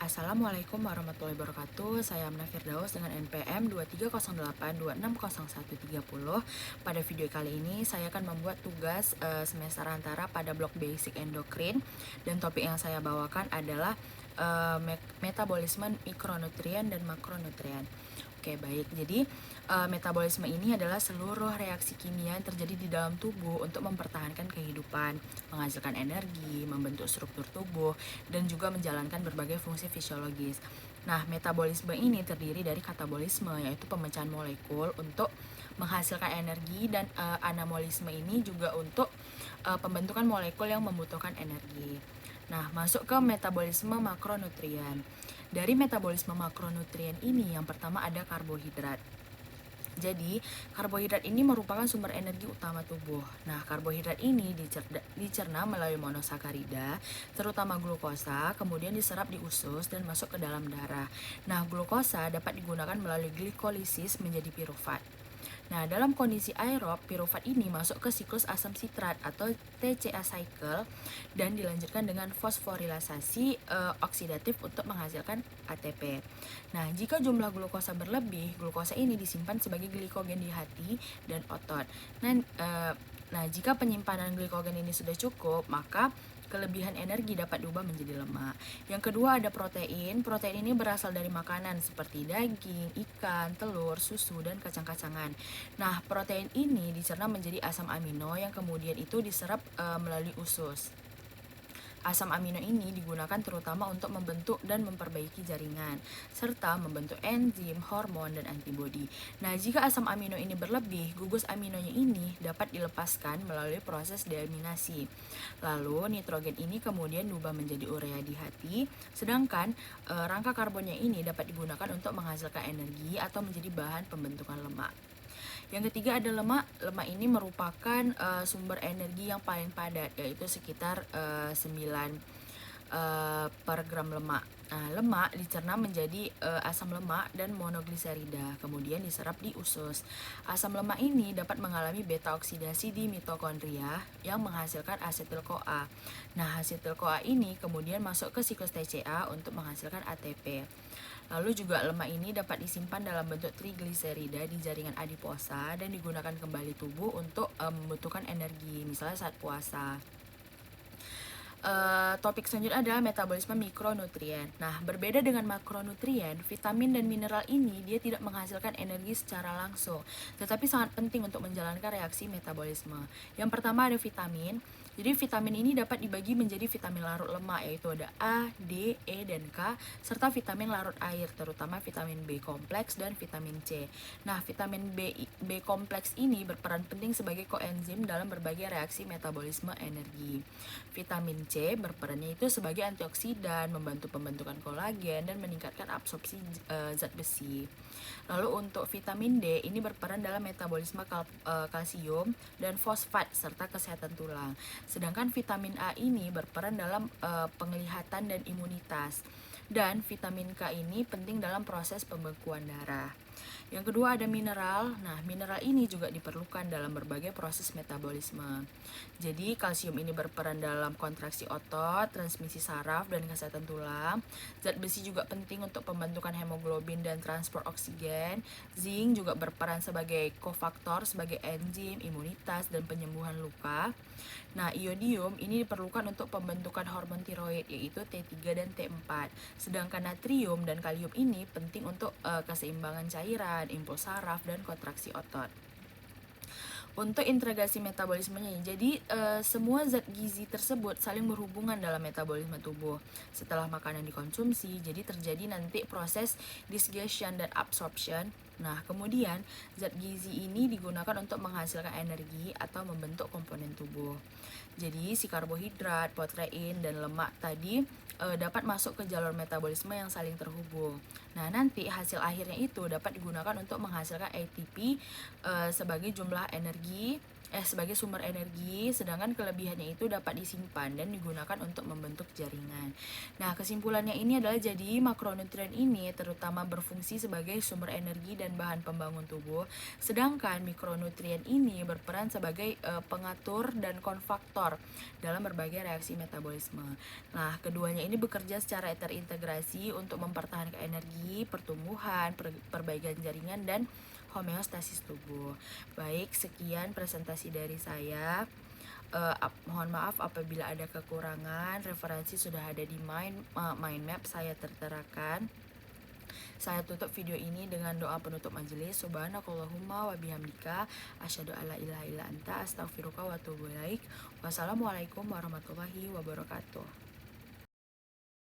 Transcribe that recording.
Assalamualaikum warahmatullahi wabarakatuh. Saya Amna Firdaus dengan NPM 2308260130. Pada video kali ini saya akan membuat tugas semester antara pada blok basic endokrin, dan topik yang saya bawakan adalah metabolisme mikronutrien dan makronutrien. Oke, baik. Jadi, metabolisme ini adalah seluruh reaksi kimia yang terjadi di dalam tubuh untuk mempertahankan kehidupan, menghasilkan energi, membentuk struktur tubuh, dan juga menjalankan berbagai fungsi fisiologis. Nah, metabolisme ini terdiri dari katabolisme, yaitu pemecahan molekul untuk menghasilkan energi, dan anabolisme ini juga untuk pembentukan molekul yang membutuhkan energi. Nah, masuk ke metabolisme makronutrien. Dari metabolisme makronutrien ini, yang pertama ada karbohidrat. Jadi, karbohidrat ini merupakan sumber energi utama tubuh. Nah, karbohidrat ini dicerna melalui monosakarida, terutama glukosa, kemudian diserap di usus dan masuk ke dalam darah. Nah, glukosa dapat digunakan melalui glikolisis menjadi pirufat. Nah, dalam kondisi aerob, pirufat ini masuk ke siklus asam sitrat atau TCA cycle dan dilanjutkan dengan fosforilasasi oksidatif untuk menghasilkan ATP. Nah, jika jumlah glukosa berlebih, glukosa ini disimpan sebagai glikogen di hati dan otot. Nah, jika penyimpanan glikogen ini sudah cukup, maka kelebihan energi dapat diubah menjadi lemak. Yang kedua ada protein. Protein ini berasal dari makanan seperti daging, ikan, telur, susu, dan kacang-kacangan. Nah, protein ini dicerna menjadi asam amino yang kemudian itu diserap melalui usus. Asam amino ini digunakan terutama untuk membentuk dan memperbaiki jaringan, serta membentuk enzim, hormon, dan antibodi. Nah, jika asam amino ini berlebih, gugus aminonya ini dapat dilepaskan melalui proses deaminasi. Lalu, nitrogen ini kemudian diubah menjadi urea di hati, sedangkan rangka karbonnya ini dapat digunakan untuk menghasilkan energi atau menjadi bahan pembentukan lemak. Yang ketiga ada lemak. Lemak ini merupakan sumber energi yang paling padat, yaitu sekitar 9 per gram lemak. Nah, lemak dicerna menjadi asam lemak dan monogliserida, kemudian diserap di usus. Asam lemak ini dapat mengalami beta oksidasi di mitokondria yang menghasilkan asetil-CoA. Nah, asetil-CoA ini kemudian masuk ke siklus TCA untuk menghasilkan ATP. Lalu juga lemak ini dapat disimpan dalam bentuk trigliserida di jaringan adiposa dan digunakan kembali tubuh untuk membutuhkan energi, misalnya saat puasa. Topik selanjutnya adalah metabolisme mikronutrien. Nah, berbeda dengan makronutrien, vitamin dan mineral ini dia tidak menghasilkan energi secara langsung, tetapi sangat penting untuk menjalankan reaksi metabolisme. Yang pertama ada vitamin. Jadi vitamin ini dapat dibagi menjadi vitamin larut lemak, yaitu ada A, D, E, dan K, serta vitamin larut air, terutama vitamin B kompleks dan vitamin C. Nah, vitamin B kompleks ini berperan penting sebagai koenzim dalam berbagai reaksi metabolisme energi. Vitamin C berperannya itu sebagai antioksidan, membantu pembentukan kolagen, dan meningkatkan absorpsi zat besi. Lalu untuk vitamin D ini berperan dalam metabolisme kalsium dan fosfat serta kesehatan tulang. Sedangkan vitamin A ini berperan dalam penglihatan dan imunitas. Dan vitamin K ini penting dalam proses pembekuan darah. Yang kedua ada mineral. Nah, mineral ini juga diperlukan dalam berbagai proses metabolisme. Jadi, kalsium ini berperan dalam kontraksi otot, transmisi saraf, dan kesehatan tulang. Zat besi juga penting untuk pembentukan hemoglobin dan transport oksigen. Zinc juga berperan sebagai kofaktor, sebagai enzim, imunitas, dan penyembuhan luka. Nah, iodium ini diperlukan untuk pembentukan hormon tiroid, yaitu T3 dan T4. Sedangkan natrium dan kalium ini penting untuk keseimbangan cairan, impuls saraf, dan kontraksi otot. Untuk integrasi metabolismenya, jadi semua zat gizi tersebut saling berhubungan dalam metabolisme tubuh. Setelah makanan dikonsumsi, jadi terjadi nanti proses digestion dan absorption. Nah, kemudian zat gizi ini digunakan untuk menghasilkan energi atau membentuk komponen tubuh. Jadi si karbohidrat, protein, dan lemak tadi dapat masuk ke jalur metabolisme yang saling terhubung. Nah, nanti hasil akhirnya itu dapat digunakan untuk menghasilkan ATP sebagai jumlah energi sebagai sumber energi, sedangkan kelebihannya itu dapat disimpan dan digunakan untuk membentuk jaringan. Nah, kesimpulannya ini adalah jadi makronutrien ini terutama berfungsi sebagai sumber energi dan bahan pembangun tubuh, sedangkan mikronutrien ini berperan sebagai pengatur dan konfaktor dalam berbagai reaksi metabolisme. Nah, keduanya ini bekerja secara terintegrasi untuk mempertahankan energi, pertumbuhan, perbaikan jaringan, dan homeostasis tubuh. Baik, sekian presentasi dari saya. Mohon maaf apabila ada kekurangan. Referensi sudah ada di mind map saya terterakan. Saya tutup video ini dengan doa penutup majelis. Subhanakallahumma wa bihamdika asyhadu alla ilaha illa anta astaghfiruka wa atubu ilaik. Wassalamualaikum warahmatullahi wabarakatuh.